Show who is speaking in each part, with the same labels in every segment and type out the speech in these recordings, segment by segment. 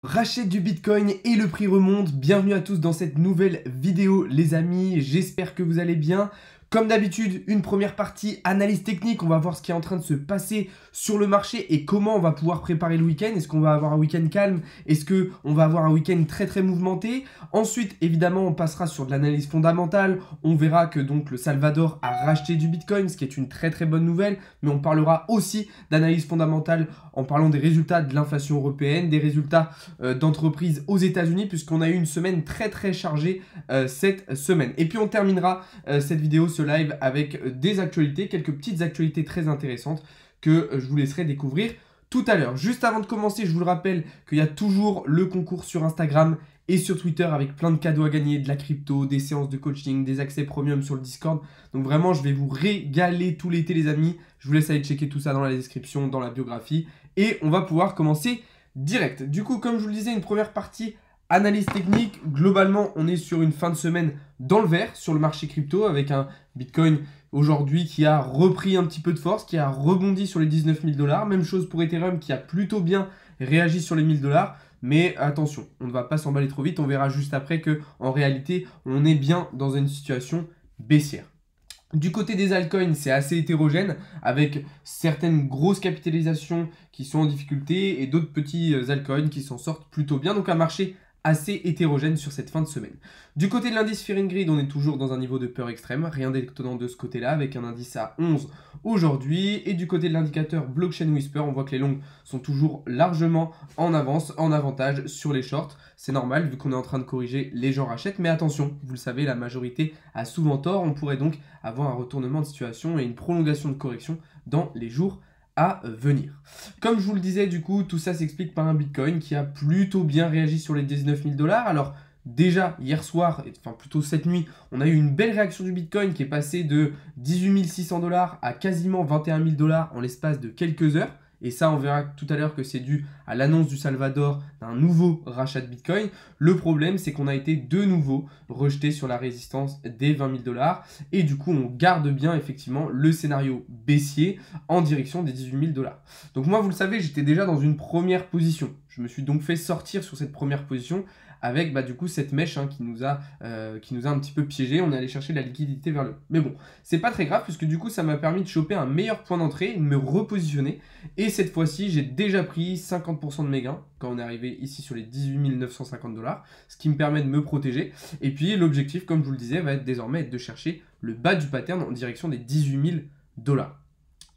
Speaker 1: Rachète du Bitcoin et le prix remonte. Bienvenue à tous dans cette nouvelle vidéo les amis, j'espère que vous allez bien. Comme d'habitude, une première partie analyse technique, on va voir ce qui est en train de se passer sur le marché et comment on va pouvoir préparer le week-end. Est-ce qu'on va avoir un week-end calme? Est-ce qu'on va avoir un week-end très mouvementé? Ensuite, évidemment, on passera sur de l'analyse fondamentale. On verra que donc le Salvador a racheté du Bitcoin, ce qui est une très bonne nouvelle. Mais on parlera aussi d'analyse fondamentale en parlant des résultats de l'inflation européenne, des résultats d'entreprises aux États-Unis, puisqu'on a eu une semaine très chargée cette semaine. Et puis on terminera cette vidéo, ce live, avec des actualités, quelques petites actualités très intéressantes que je vous laisserai découvrir tout à l'heure. Juste avant de commencer, je vous le rappelle qu'il y a toujours le concours sur Instagram et sur Twitter avec plein de cadeaux à gagner, de la crypto, des séances de coaching, des accès premium sur le Discord. Donc vraiment, je vais vous régaler tout l'été les amis. Je vous laisse aller checker tout ça dans la description, dans la biographie. Et on va pouvoir commencer direct. Du coup, comme je vous le disais, une première partie analyse technique. Globalement, on est sur une fin de semaine dans le vert sur le marché crypto avec un Bitcoin aujourd'hui qui a repris un petit peu de force, qui a rebondi sur les 19 000 $. Même chose pour Ethereum qui a plutôt bien réagi sur les 1000 $. Mais attention, on ne va pas s'emballer trop vite. On verra juste après que en réalité, on est bien dans une situation baissière. Du côté des altcoins, c'est assez hétérogène avec certaines grosses capitalisations qui sont en difficulté et d'autres petits altcoins qui s'en sortent plutôt bien. Donc un marché assez hétérogène sur cette fin de semaine. Du côté de l'indice Fear and Greed, on est toujours dans un niveau de peur extrême, rien d'étonnant de ce côté-là, avec un indice à 11 aujourd'hui. Et du côté de l'indicateur Blockchain Whisper, on voit que les longs sont toujours largement en avance, en avantage sur les shorts. C'est normal, vu qu'on est en train de corriger, les gens rachètent. Mais attention, vous le savez, la majorité a souvent tort. On pourrait donc avoir un retournement de situation et une prolongation de correction dans les jours à venir. Comme je vous le disais, du coup, tout ça s'explique par un Bitcoin qui a plutôt bien réagi sur les 19 000 $. Alors, déjà, hier soir, enfin plutôt cette nuit, on a eu une belle réaction du Bitcoin qui est passé de 18 600 $ à quasiment 21 000 $ en l'espace de quelques heures. Et ça, on verra tout à l'heure que c'est dû à l'annonce du Salvador d'un nouveau rachat de Bitcoin. Le problème, c'est qu'on a été de nouveau rejeté sur la résistance des 20 000 $. Et du coup, on garde bien effectivement le scénario baissier en direction des 18 000 $. Donc moi, vous le savez, j'étais déjà dans une première position. Je me suis donc fait sortir sur cette première position avec du coup cette mèche qui nous a un petit peu piégé. On est allé chercher de la liquidité vers le haut. Mais bon, c'est pas très grave puisque du coup ça m'a permis de choper un meilleur point d'entrée, de me repositionner. Et cette fois-ci, j'ai déjà pris 50% de mes gains quand on est arrivé ici sur les 18 950 $, ce qui me permet de me protéger. Et puis l'objectif, comme je vous le disais, va être désormais de chercher le bas du pattern en direction des 18 000 $.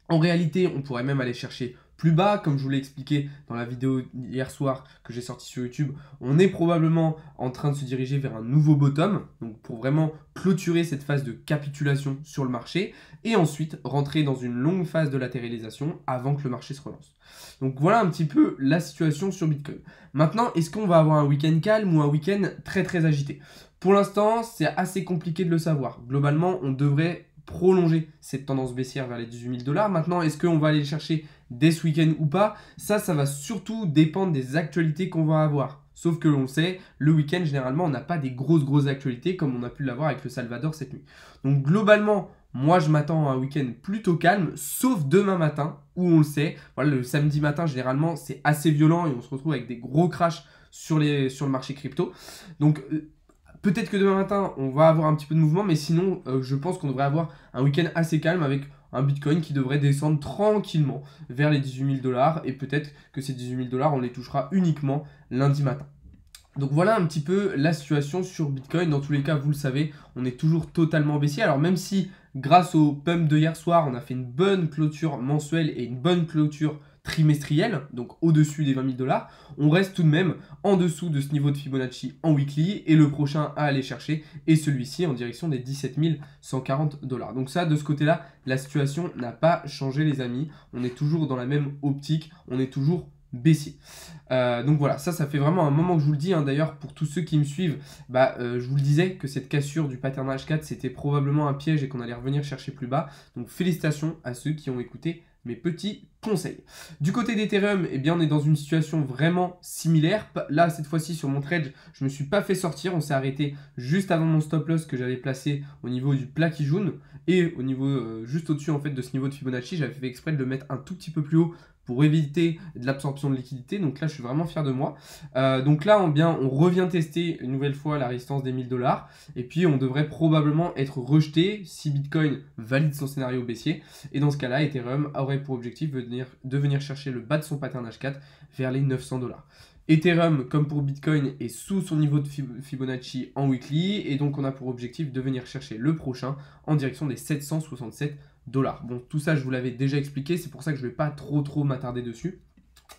Speaker 1: En réalité, on pourrait même aller chercher plus bas, comme je vous l'ai expliqué dans la vidéo hier soir que j'ai sortie sur YouTube. On est probablement en train de se diriger vers un nouveau bottom, donc pour vraiment clôturer cette phase de capitulation sur le marché, et ensuite rentrer dans une longue phase de latéralisation avant que le marché se relance. Donc voilà un petit peu la situation sur Bitcoin. Maintenant, est-ce qu'on va avoir un week-end calme ou un week-end très agité? Pour l'instant, c'est assez compliqué de le savoir. Globalement, on devrait prolonger cette tendance baissière vers les 18 000 $. Maintenant, est-ce qu'on va aller chercher dès ce week-end ou pas? Ça va surtout dépendre des actualités qu'on va avoir. Sauf que l'on le sait, le week-end, généralement, on n'a pas des grosses actualités comme on a pu l'avoir avec le Salvador cette nuit. Donc globalement, moi, je m'attends à un week-end plutôt calme, sauf demain matin, où on le sait. Voilà, le samedi matin, généralement, c'est assez violent et on se retrouve avec des gros crashs sur le marché crypto. Donc peut-être que demain matin, on va avoir un petit peu de mouvement, mais sinon, je pense qu'on devrait avoir un week-end assez calme avec un Bitcoin qui devrait descendre tranquillement vers les 18 000 $. Et peut-être que ces 18 000 $, on les touchera uniquement lundi matin. Donc voilà un petit peu la situation sur Bitcoin. Dans tous les cas, vous le savez, on est toujours totalement baissier. Alors même si grâce au pump de hier soir, on a fait une bonne clôture mensuelle et une bonne clôture trimestrielle, donc au-dessus des 20 000 $, on reste tout de même en dessous de ce niveau de Fibonacci en weekly et le prochain à aller chercher est celui-ci en direction des 17 140 $. Donc ça, de ce côté-là, la situation n'a pas changé les amis. On est toujours dans la même optique, on est toujours baissier. Donc voilà, ça fait vraiment un moment que je vous le dis. D'ailleurs, pour tous ceux qui me suivent, je vous le disais que cette cassure du pattern H4, c'était probablement un piège et qu'on allait revenir chercher plus bas. Donc félicitations à ceux qui ont écouté mes petits conseils. Du côté d'Ethereum, eh bien, on est dans une situation vraiment similaire. Là, cette fois-ci, sur mon trade, je ne me suis pas fait sortir. On s'est arrêté juste avant mon stop loss que j'avais placé au niveau du plat qui jaune et au niveau juste au-dessus en fait de ce niveau de Fibonacci. J'avais fait exprès de le mettre un tout petit peu plus haut pour éviter de l'absorption de liquidité. Donc là, je suis vraiment fier de moi. Donc là, on revient tester une nouvelle fois la résistance des 1000 $. Et puis, on devrait probablement être rejeté si Bitcoin valide son scénario baissier. Et dans ce cas-là, Ethereum aurait pour objectif de venir chercher le bas de son pattern H4 vers les 900 $. Ethereum, comme pour Bitcoin, est sous son niveau de Fibonacci en weekly. Et donc, on a pour objectif de venir chercher le prochain en direction des 767 $. Bon, tout ça, je vous l'avais déjà expliqué. C'est pour ça que je ne vais pas trop m'attarder dessus.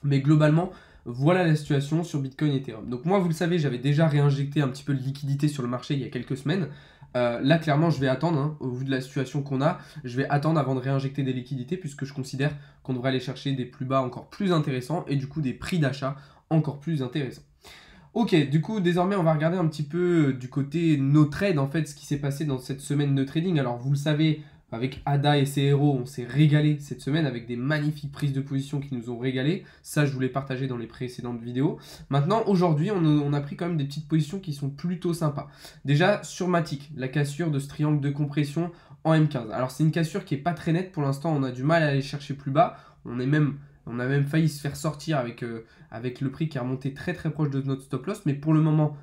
Speaker 1: Mais globalement, voilà la situation sur Bitcoin et Ethereum. Donc moi, vous le savez, j'avais déjà réinjecté un petit peu de liquidité sur le marché il y a quelques semaines. Là, clairement, je vais attendre, hein, au vu de la situation qu'on a, je vais attendre avant de réinjecter des liquidités puisque je considère qu'on devrait aller chercher des plus bas encore plus intéressants et du coup des prix d'achat encore plus intéressants. Ok, du coup, désormais, on va regarder un petit peu du côté no trade, en fait, ce qui s'est passé dans cette semaine de trading. Alors, vous le savez, avec ADA et ses héros, on s'est régalé cette semaine avec des magnifiques prises de position qui nous ont régalé. Ça, je vous l'ai partagé dans les précédentes vidéos. Maintenant, aujourd'hui, on a pris quand même des petites positions qui sont plutôt sympas. Déjà, sur Matic, la cassure de ce triangle de compression en M15. Alors, c'est une cassure qui n'est pas très nette. Pour l'instant, on a du mal à aller chercher plus bas. On a même failli se faire sortir avec le prix qui est remonté très proche de notre stop loss. Mais pour le moment,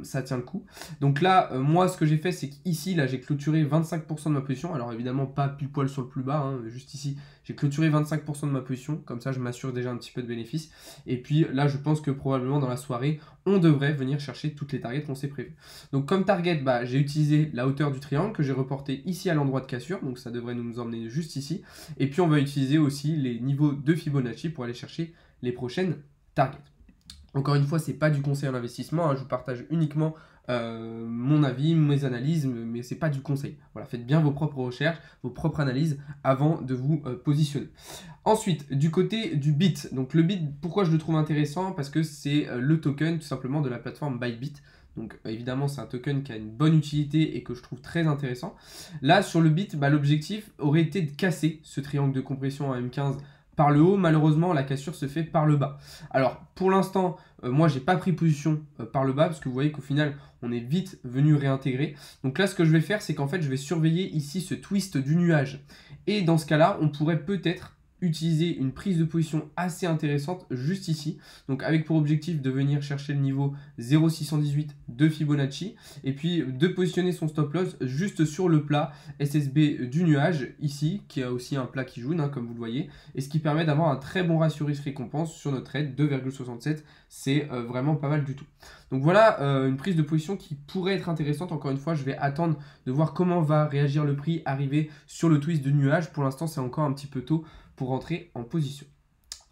Speaker 1: ça tient le coup. Donc là, moi, ce que j'ai fait, c'est qu'ici, là, j'ai clôturé 25% de ma position. Alors évidemment, pas pile poil sur le plus bas, hein, juste ici, j'ai clôturé 25% de ma position. Comme ça, je m'assure déjà un petit peu de bénéfice. Et puis là, je pense que probablement dans la soirée, on devrait venir chercher toutes les targets qu'on s'est prévues. Donc comme target, j'ai utilisé la hauteur du triangle que j'ai reporté ici à l'endroit de cassure. Donc ça devrait nous emmener juste ici. Et puis on va utiliser aussi les niveaux de Fibonacci pour aller chercher les prochaines targets. Encore une fois, ce n'est pas du conseil en investissement, hein, je vous partage uniquement mon avis, mes analyses, mais ce n'est pas du conseil. Voilà, faites bien vos propres recherches, vos propres analyses avant de vous positionner. Ensuite, du côté du BIT. Donc le BIT, pourquoi je le trouve intéressant? Parce que c'est le token tout simplement de la plateforme Bybit. Donc évidemment, c'est un token qui a une bonne utilité et que je trouve très intéressant. Là, sur le BIT, l'objectif aurait été de casser ce triangle de compression en M15 par le haut. Malheureusement, la cassure se fait par le bas. Alors, pour l'instant, moi, j'ai pas pris position par le bas parce que vous voyez qu'au final, on est vite venu réintégrer. Donc là, ce que je vais faire, c'est qu'en fait, je vais surveiller ici ce twist du nuage. Et dans ce cas-là, on pourrait peut-être utiliser une prise de position assez intéressante juste ici, donc avec pour objectif de venir chercher le niveau 0,618 de Fibonacci et puis de positionner son stop loss juste sur le plat SSB du nuage ici, qui a aussi un plat qui jaune, hein, comme vous le voyez, et ce qui permet d'avoir un très bon ratio risque récompense sur notre trade, 2,67, c'est vraiment pas mal du tout. Donc voilà une prise de position qui pourrait être intéressante. Encore une fois, je vais attendre de voir comment va réagir le prix arrivé sur le twist du nuage. Pour l'instant, c'est encore un petit peu tôt pour rentrer en position.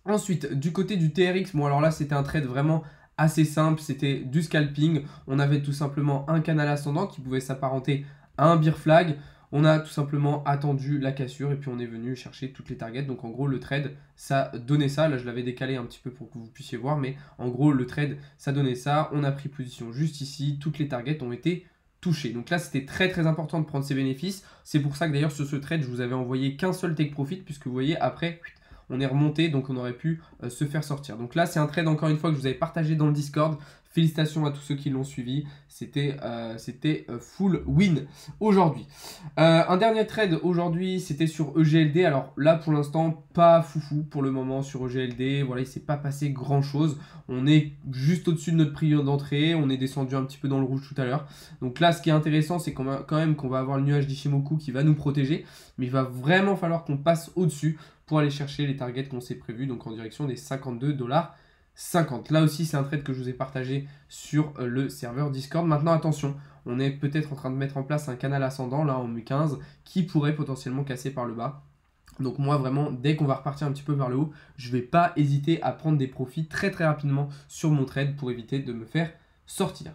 Speaker 1: Ensuite, du côté du TRX, bon alors là, c'était un trade vraiment assez simple. C'était du scalping. On avait tout simplement un canal ascendant qui pouvait s'apparenter à un bear flag. On a tout simplement attendu la cassure et puis on est venu chercher toutes les targets. Donc en gros, le trade, ça donnait ça. Là, je l'avais décalé un petit peu pour que vous puissiez voir. Mais en gros, le trade, ça donnait ça. On a pris position juste ici. Toutes les targets ont été touchées. Donc là, c'était très important de prendre ces bénéfices. C'est pour ça que d'ailleurs, sur ce trade, je vous avais envoyé qu'un seul take profit. Puisque vous voyez, après, on est remonté. Donc on aurait pu se faire sortir. Donc là, c'est un trade, encore une fois, que je vous avais partagé dans le Discord. Félicitations à tous ceux qui l'ont suivi, c'était full win aujourd'hui. Un dernier trade aujourd'hui, c'était sur EGLD. Alors là, pour l'instant, pas foufou pour le moment sur EGLD. Voilà, il ne s'est pas passé grand chose. On est juste au-dessus de notre prix d'entrée. On est descendu un petit peu dans le rouge tout à l'heure. Donc là, ce qui est intéressant, c'est qu'on va avoir le nuage d'Ishimoku qui va nous protéger. Mais il va vraiment falloir qu'on passe au-dessus pour aller chercher les targets qu'on s'est prévus, donc en direction des 52,50 $. Là aussi, c'est un trade que je vous ai partagé sur le serveur Discord. Maintenant, attention, on est peut-être en train de mettre en place un canal ascendant, là, en M15, qui pourrait potentiellement casser par le bas. Donc moi, vraiment, dès qu'on va repartir un petit peu vers le haut, je ne vais pas hésiter à prendre des profits très rapidement sur mon trade pour éviter de me faire sortir.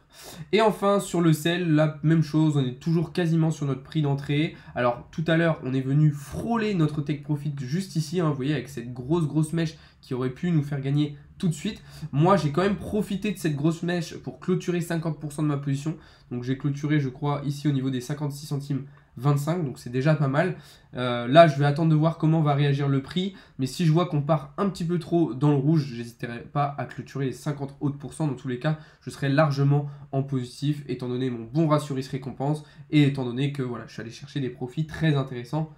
Speaker 1: Et enfin sur le sel, la même chose, on est toujours quasiment sur notre prix d'entrée. Alors tout à l'heure on est venu frôler notre take profit juste ici, hein, vous voyez, avec cette grosse mèche qui aurait pu nous faire gagner tout de suite. Moi j'ai quand même profité de cette grosse mèche pour clôturer 50% de ma position. Donc j'ai clôturé, je crois, ici au niveau des 56 centimes 25, donc c'est déjà pas mal. Là, je vais attendre de voir comment va réagir le prix, mais si je vois qu'on part un petit peu trop dans le rouge, j'hésiterai pas à clôturer les 50 autres %. Dans tous les cas, je serai largement en positif, étant donné mon bon ratio risque récompense, et étant donné que voilà, je suis allé chercher des profits très intéressants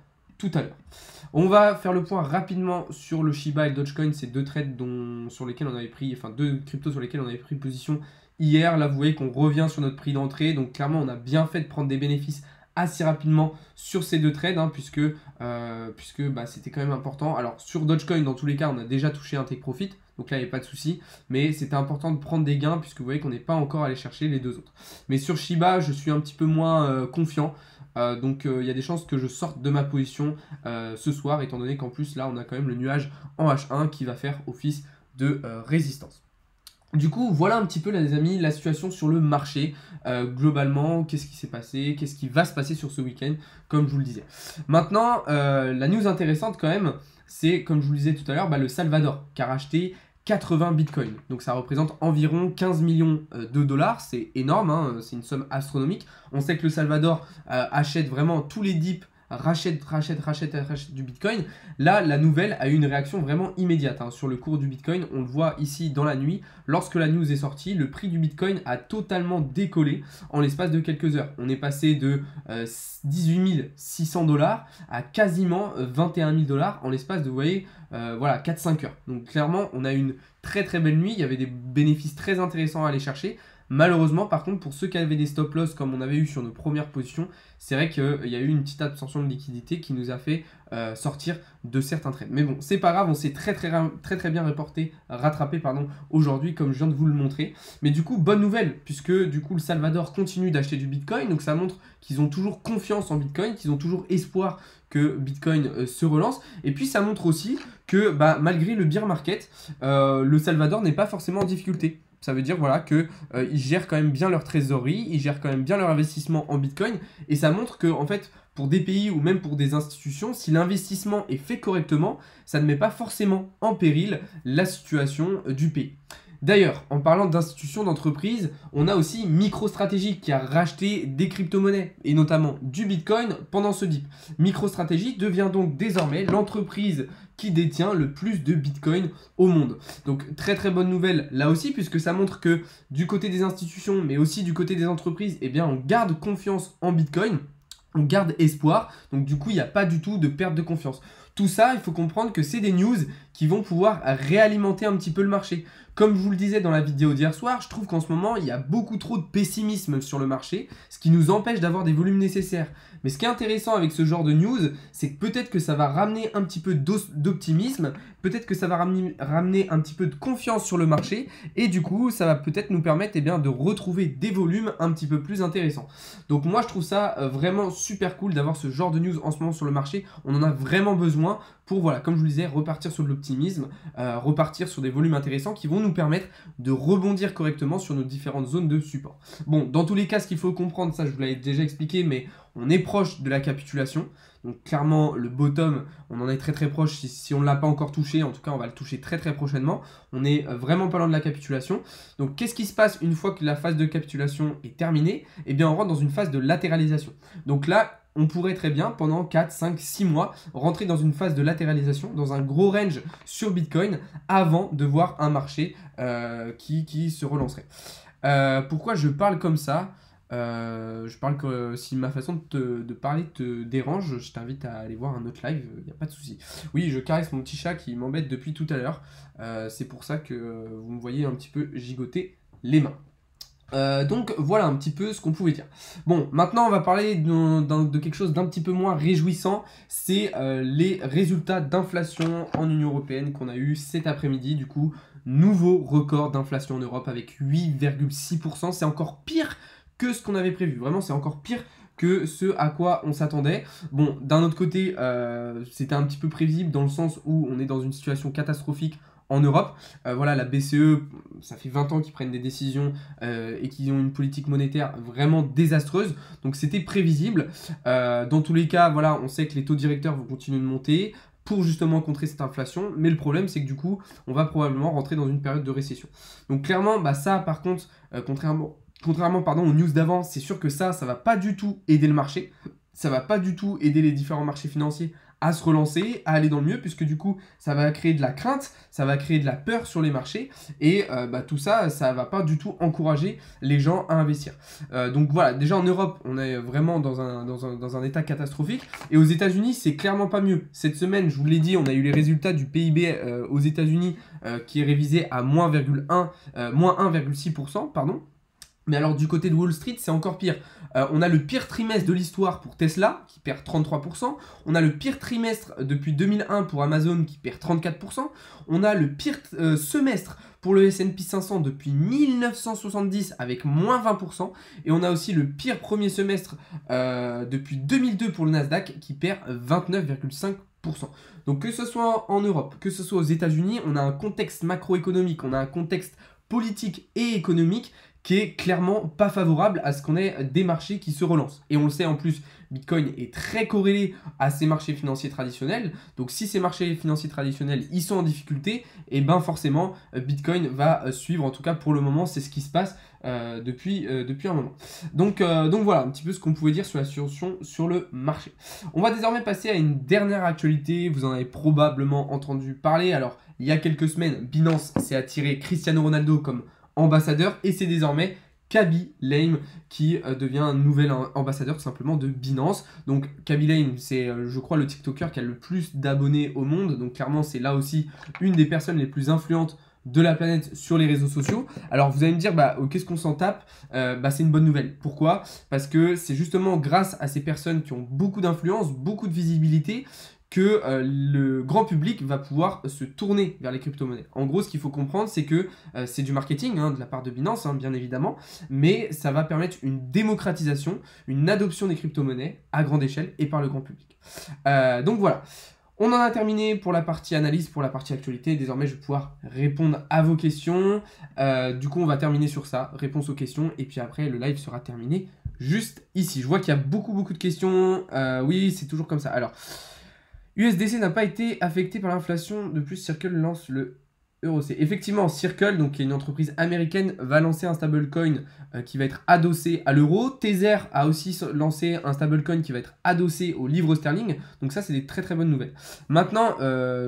Speaker 1: tout à l'heure. On va faire le point rapidement sur le Shiba et le Dogecoin, ces deux trades sur lesquels on avait pris, enfin deux cryptos sur lesquels on avait pris position hier. Là, vous voyez qu'on revient sur notre prix d'entrée, donc clairement, on a bien fait de prendre des bénéfices assez rapidement sur ces deux trades, hein, puisque c'était quand même important. Alors sur Dogecoin, dans tous les cas, on a déjà touché un take profit, donc là, il n'y a pas de souci, mais c'était important de prendre des gains, puisque vous voyez qu'on n'est pas encore allé chercher les deux autres. Mais sur Shiba, je suis un petit peu moins confiant. Donc il y a des chances que je sorte de ma position ce soir, étant donné qu'en plus là on a quand même le nuage en H1 qui va faire office de résistance. Du coup, voilà un petit peu, les amis, la situation sur le marché. Globalement, qu'est-ce qui s'est passé, qu'est-ce qui va se passer sur ce week-end, comme je vous le disais. Maintenant, la news intéressante quand même, c'est, comme je vous le disais tout à l'heure, le Salvador qui a racheté 80 bitcoins. Donc ça représente environ 15 millions de dollars. C'est énorme, hein, c'est une somme astronomique. On sait que le Salvador achète vraiment tous les dips, rachète du bitcoin. Là, la nouvelle a eu une réaction vraiment immédiate sur le cours du bitcoin. On le voit ici dans la nuit. Lorsque la news est sortie, le prix du bitcoin a totalement décollé en l'espace de quelques heures. On est passé de 18 600 dollars à quasiment 21 000 dollars en l'espace de, vous voyez, voilà, 4-5 heures. Donc clairement, on a une très très belle nuit. Il y avait des bénéfices très intéressants à aller chercher. Malheureusement, par contre, pour ceux qui avaient des stop loss comme on avait eu sur nos premières positions, c'est vrai qu'il y a eu une petite absorption de liquidité qui nous a fait sortir de certains trades. Mais bon, c'est pas grave, on s'est très bien rattrapé aujourd'hui, comme je viens de vous le montrer. Mais du coup, bonne nouvelle, puisque du coup, le Salvador continue d'acheter du Bitcoin. Donc ça montre qu'ils ont toujours confiance en Bitcoin, qu'ils ont toujours espoir que Bitcoin se relance. Et puis ça montre aussi que malgré le bear market, le Salvador n'est pas forcément en difficulté. Ça veut dire voilà, qu'ils gèrent quand même bien leur trésorerie, ils gèrent quand même bien leur investissement en Bitcoin. Et ça montre que, en fait, pour des pays ou même pour des institutions, si l'investissement est fait correctement, ça ne met pas forcément en péril la situation du pays. D'ailleurs, en parlant d'institutions, d'entreprises, on a aussi MicroStrategy qui a racheté des crypto-monnaies et notamment du Bitcoin pendant ce dip. MicroStrategy devient donc désormais l'entreprise qui détient le plus de Bitcoin au monde. Donc très bonne nouvelle là aussi, puisque ça montre que du côté des institutions mais aussi du côté des entreprises, eh bien on garde confiance en Bitcoin. On garde espoir, donc du coup il n'y a pas du tout de perte de confiance. Tout ça, il faut comprendre que c'est des news qui vont pouvoir réalimenter un petit peu le marché. Comme je vous le disais dans la vidéo d'hier soir, je trouve qu'en ce moment, il y a beaucoup trop de pessimisme sur le marché, ce qui nous empêche d'avoir des volumes nécessaires. Mais ce qui est intéressant avec ce genre de news, c'est que peut-être que ça va ramener un petit peu d'optimisme, peut-être que ça va ramener un petit peu de confiance sur le marché, et du coup, ça va peut-être nous permettre de retrouver des volumes un petit peu plus intéressants. Donc moi, je trouve ça vraiment super cool d'avoir ce genre de news en ce moment sur le marché. On en a vraiment besoin pour, voilà, comme je vous le disais, repartir sur de l'optimisme, repartir sur des volumes intéressants qui vont nous permettre de rebondir correctement sur nos différentes zones de support. Bon, dans tous les cas, ce qu'il faut comprendre, ça je vous l'avais déjà expliqué, mais on est proche de la capitulation. Donc clairement, le bottom, on en est très proche. Si on ne l'a pas encore touché, en tout cas, on va le toucher très prochainement. On est vraiment pas loin de la capitulation. Donc qu'est-ce qui se passe une fois que la phase de capitulation est terminée? Eh bien, on rentre dans une phase de latéralisation. Donc là, on pourrait très bien, pendant 4, 5, 6 mois, rentrer dans une phase de latéralisation, dans un gros range sur Bitcoin, avant de voir un marché qui se relancerait. Pourquoi je parle comme ça? Je parle que si ma façon de parler te dérange, je t'invite à aller voir un autre live, il n'y a pas de souci. Oui, je caresse mon petit chat qui m'embête depuis tout à l'heure. C'est pour ça que vous me voyez un petit peu gigoter les mains. Donc voilà un petit peu ce qu'on pouvait dire. Bon, maintenant on va parler de quelque chose d'un petit peu moins réjouissant. C'est les résultats d'inflation en Union Européenne qu'on a eu cet après-midi. Du coup, nouveau record d'inflation en Europe avec 8,6%. C'est encore pire que ce qu'on avait prévu. Vraiment, c'est encore pire que ce à quoi on s'attendait. Bon, d'un autre côté, c'était un petit peu prévisible dans le sens où on est dans une situation catastrophique en Europe. Voilà, la BCE, ça fait 20 ans qu'ils prennent des décisions et qu'ils ont une politique monétaire vraiment désastreuse. Donc c'était prévisible. Dans tous les cas, voilà, on sait que les taux directeurs vont continuer de monter pour justement contrer cette inflation. Mais le problème, c'est que du coup, on va probablement rentrer dans une période de récession. Donc clairement, ça par contre, contrairement aux news d'avant, c'est sûr que ça va pas du tout aider le marché. Ça va pas du tout aider les différents marchés financiers à se relancer, à aller dans le mieux, puisque du coup, ça va créer de la crainte, ça va créer de la peur sur les marchés, et tout ça, ça va pas du tout encourager les gens à investir. Donc voilà, déjà en Europe, on est vraiment dans un état catastrophique, et aux États-Unis, c'est clairement pas mieux. Cette semaine, je vous l'ai dit, on a eu les résultats du PIB aux États-Unis qui est révisé à moins 1,6%, pardon. Mais alors du côté de Wall Street, c'est encore pire. On a le pire trimestre de l'histoire pour Tesla, qui perd 33%. On a le pire trimestre depuis 2001 pour Amazon, qui perd 34%. On a le pire semestre pour le S&P 500 depuis 1970, avec moins 20%. Et on a aussi le pire premier semestre depuis 2002 pour le Nasdaq, qui perd 29,5%. Donc que ce soit en Europe, que ce soit aux États-Unis, on a un contexte macroéconomique, on a un contexte politique et économique qui est clairement pas favorable à ce qu'on ait des marchés qui se relancent. Et on le sait en plus, Bitcoin est très corrélé à ces marchés financiers traditionnels. Donc si ces marchés financiers traditionnels ils sont en difficulté, et ben forcément Bitcoin va suivre. En tout cas pour le moment, c'est ce qui se passe depuis un moment. Donc voilà un petit peu ce qu'on pouvait dire sur la situation sur le marché. On va désormais passer à une dernière actualité. Vous en avez probablement entendu parler. Alors il y a quelques semaines, Binance s'est attiré Cristiano Ronaldo comme ambassadeur, et c'est désormais Kaby Lame qui devient un nouvel ambassadeur tout simplement de Binance. Donc Kaby Lame, c'est je crois le TikToker qui a le plus d'abonnés au monde, donc clairement c'est là aussi une des personnes les plus influentes de la planète sur les réseaux sociaux. Alors vous allez me dire, qu'est-ce qu'on s'en tape? C'est une bonne nouvelle. Pourquoi? Parce que c'est justement grâce à ces personnes qui ont beaucoup d'influence, beaucoup de visibilité, que le grand public va pouvoir se tourner vers les crypto-monnaies. En gros, ce qu'il faut comprendre, c'est que c'est du marketing de la part de Binance, bien évidemment, mais ça va permettre une démocratisation, une adoption des crypto-monnaies à grande échelle et par le grand public. Donc voilà. On en a terminé pour la partie analyse, pour la partie actualité. Désormais, je vais pouvoir répondre à vos questions. Du coup, on va terminer sur ça, réponse aux questions, et puis après, le live sera terminé juste ici. Je vois qu'il y a beaucoup de questions. Oui, c'est toujours comme ça. Alors, USDC n'a pas été affecté par l'inflation. De plus, Circle lance le EURC. Effectivement, Circle, donc, qui est une entreprise américaine, va lancer un stablecoin qui va être adossé à l'euro. Tether a aussi lancé un stablecoin qui va être adossé au livre sterling. Donc ça, c'est des très bonnes nouvelles. Maintenant,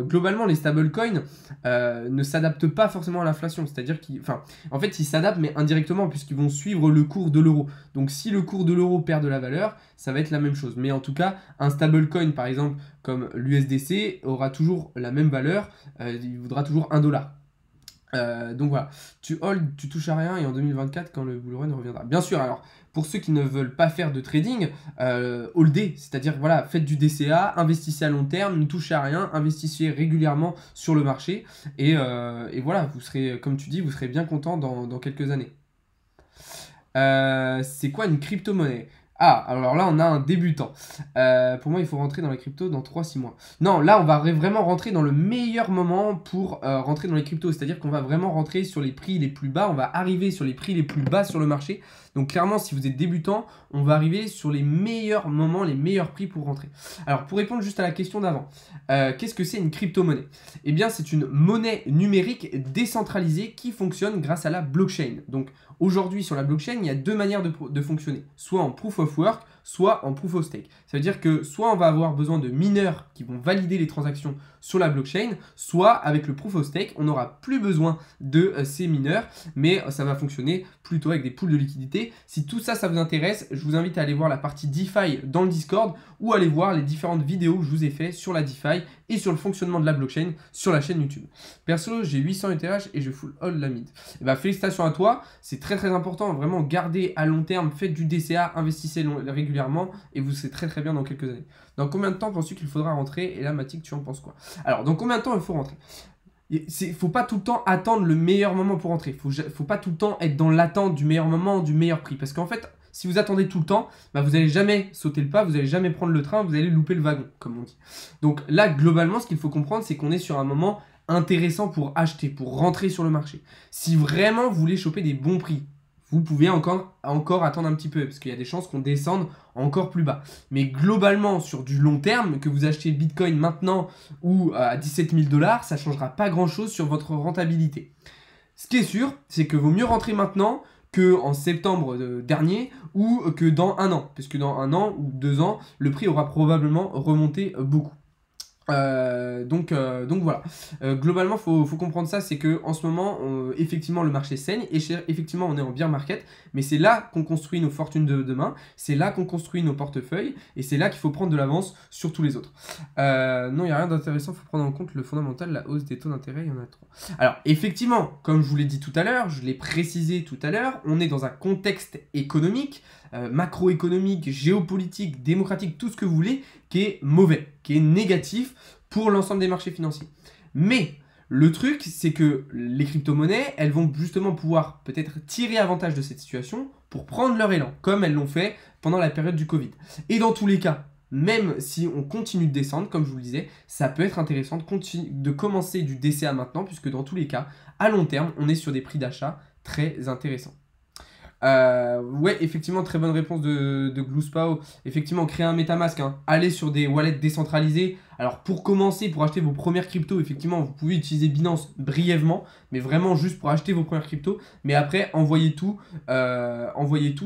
Speaker 1: globalement, les stablecoins ne s'adaptent pas forcément à l'inflation. C'est-à-dire en fait, ils s'adaptent, mais indirectement, puisqu'ils vont suivre le cours de l'euro. Donc si le cours de l'euro perd de la valeur, ça va être la même chose. Mais en tout cas, un stablecoin, par exemple, comme l'USDC, aura toujours la même valeur. Il vaudra toujours $1. Donc voilà, tu hold, tu touches à rien, et en 2024 quand le bull run reviendra. Bien sûr, alors pour ceux qui ne veulent pas faire de trading, holdez, c'est-à-dire voilà, faites du DCA, investissez à long terme, ne touchez à rien, investissez régulièrement sur le marché, et voilà, vous serez, comme tu dis, vous serez bien content dans quelques années. C'est quoi une crypto-monnaie? Ah, alors là, on a un débutant. Pour moi, il faut rentrer dans les cryptos dans 3-6 mois. Non, là, on va vraiment rentrer dans le meilleur moment pour rentrer dans les cryptos. C'est-à-dire qu'on va vraiment rentrer sur les prix les plus bas. On va arriver sur les prix les plus bas sur le marché. Donc clairement, si vous êtes débutant, on va arriver sur les meilleurs moments, les meilleurs prix pour rentrer. Alors, pour répondre juste à la question d'avant, qu'est-ce que c'est une crypto-monnaie? Eh bien, c'est une monnaie numérique décentralisée qui fonctionne grâce à la blockchain. Donc, aujourd'hui, sur la blockchain, il y a deux manières de fonctionner. Soit en proof of work, soit en proof of stake. Ça veut dire que soit on va avoir besoin de mineurs qui vont valider les transactions sur la blockchain, soit avec le proof of stake, on n'aura plus besoin de ces mineurs, mais ça va fonctionner plutôt avec des pools de liquidités. Si tout ça, ça vous intéresse, je vous invite à aller voir la partie DeFi dans le Discord, ou aller voir les différentes vidéos que je vous ai fait sur la DeFi et sur le fonctionnement de la blockchain sur la chaîne YouTube. Perso, j'ai 800 ETH et je full hold la mid. Félicitations à toi, c'est très important, vraiment gardez à long terme, faites du DCA, investissez régulièrement et vous serez très bien dans quelques années. Dans combien de temps penses-tu qu'il faudra rentrer? Et là, Mathilde, tu en penses quoi? Alors, dans combien de temps il faut rentrer? Il ne faut pas tout le temps attendre le meilleur moment pour rentrer. Faut pas tout le temps être dans l'attente du meilleur moment, du meilleur prix. Parce qu'en fait, si vous attendez tout le temps, vous n'allez jamais sauter le pas, vous n'allez jamais prendre le train, vous allez louper le wagon, comme on dit. Donc là, globalement, ce qu'il faut comprendre, c'est qu'on est sur un moment intéressant pour acheter, pour rentrer sur le marché. Si vraiment vous voulez choper des bons prix, vous pouvez encore attendre un petit peu, parce qu'il y a des chances qu'on descende encore plus bas. Mais globalement, sur du long terme, que vous achetiez le Bitcoin maintenant ou à 17 000 $, ça ne changera pas grand-chose sur votre rentabilité. Ce qui est sûr, c'est que vaut mieux rentrer maintenant qu'en septembre dernier ou que dans un an. Parce que dans un an ou 2 ans, le prix aura probablement remonté beaucoup. Donc voilà. Globalement, faut comprendre ça, c'est que en ce moment, effectivement, le marché saigne et effectivement, on est en bear market, mais c'est là qu'on construit nos fortunes de demain, c'est là qu'on construit nos portefeuilles et c'est là qu'il faut prendre de l'avance sur tous les autres. Non, il n'y a rien d'intéressant, il faut prendre en compte le fondamental, la hausse des taux d'intérêt, il y en a trop. Alors, effectivement, comme je vous l'ai dit tout à l'heure, je l'ai précisé tout à l'heure, on est dans un contexte économique, macroéconomique, géopolitique, démocratique, tout ce que vous voulez, qui est mauvais, qui est négatif pour l'ensemble des marchés financiers. Mais le truc, c'est que les crypto-monnaies, elles vont justement pouvoir peut-être tirer avantage de cette situation pour prendre leur élan, comme elles l'ont fait pendant la période du Covid. Et dans tous les cas, même si on continue de descendre, comme je vous le disais, ça peut être intéressant de commencer du DCA maintenant, puisque dans tous les cas, à long terme, on est sur des prix d'achat très intéressants. Ouais, effectivement, très bonne réponse de Gluspao. Effectivement, créer un MetaMask, hein. Aller sur des wallets décentralisés. Alors, pour commencer, pour acheter vos premières cryptos, effectivement, vous pouvez utiliser Binance brièvement, mais vraiment juste pour acheter vos premières cryptos. Mais après, envoyez tout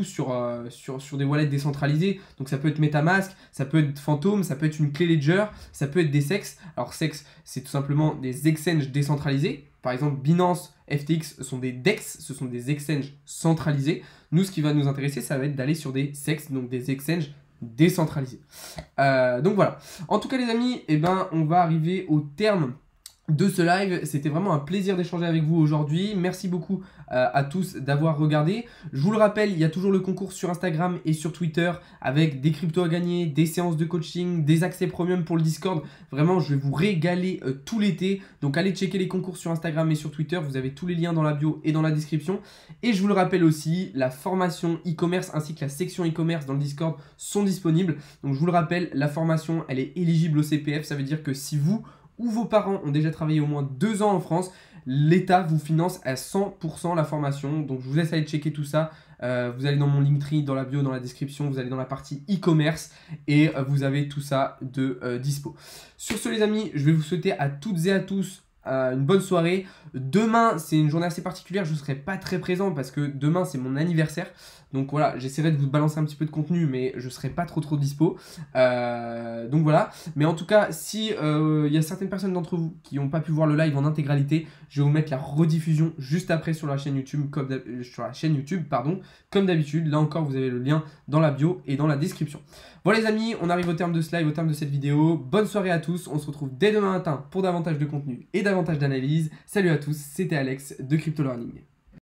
Speaker 1: sur des wallets décentralisés. Donc, ça peut être MetaMask, ça peut être Phantom, ça peut être une clé Ledger, ça peut être des SEX. Alors, SEX, c'est tout simplement des exchanges décentralisés. Par exemple, Binance, FTX sont des DEX, ce sont des exchanges centralisés. Nous, ce qui va nous intéresser, ça va être d'aller sur des SEX, donc des exchanges décentralisés. Donc voilà. En tout cas, les amis, eh ben, on va arriver au terme de ce live. C'était vraiment un plaisir d'échanger avec vous aujourd'hui. Merci beaucoup à tous d'avoir regardé. Je vous le rappelle, il y a toujours le concours sur Instagram et sur Twitter avec des cryptos à gagner, des séances de coaching, des accès premium pour le Discord. Vraiment, je vais vous régaler tout l'été. Donc allez checker les concours sur Instagram et sur Twitter. Vous avez tous les liens dans la bio et dans la description. Et je vous le rappelle aussi, la formation e-commerce ainsi que la section e-commerce dans le Discord sont disponibles. Donc je vous le rappelle, la formation, elle est éligible au CPF. Ça veut dire que si vous ou vos parents ont déjà travaillé au moins 2 ans en France, l'État vous finance à 100% la formation. Donc je vous laisse aller checker tout ça. Vous allez dans mon Linktree, dans la bio, dans la description, vous allez dans la partie e-commerce et vous avez tout ça de dispo. Sur ce les amis, je vais vous souhaiter à toutes et à tous une bonne soirée. Demain, c'est une journée assez particulière, je ne serai pas très présent parce que demain, c'est mon anniversaire. Donc voilà, j'essaierai de vous balancer un petit peu de contenu, mais je ne serai pas trop dispo. Donc voilà. Mais en tout cas, si il y a certaines personnes d'entre vous qui n'ont pas pu voir le live en intégralité, je vais vous mettre la rediffusion juste après sur la chaîne YouTube, comme d'habitude. Là encore, vous avez le lien dans la bio et dans la description. Voilà les amis, on arrive au terme de ce live, au terme de cette vidéo. Bonne soirée à tous, on se retrouve dès demain matin pour davantage de contenu et davantage d'analyse. Salut à tous, c'était Alex de Crypto Learning.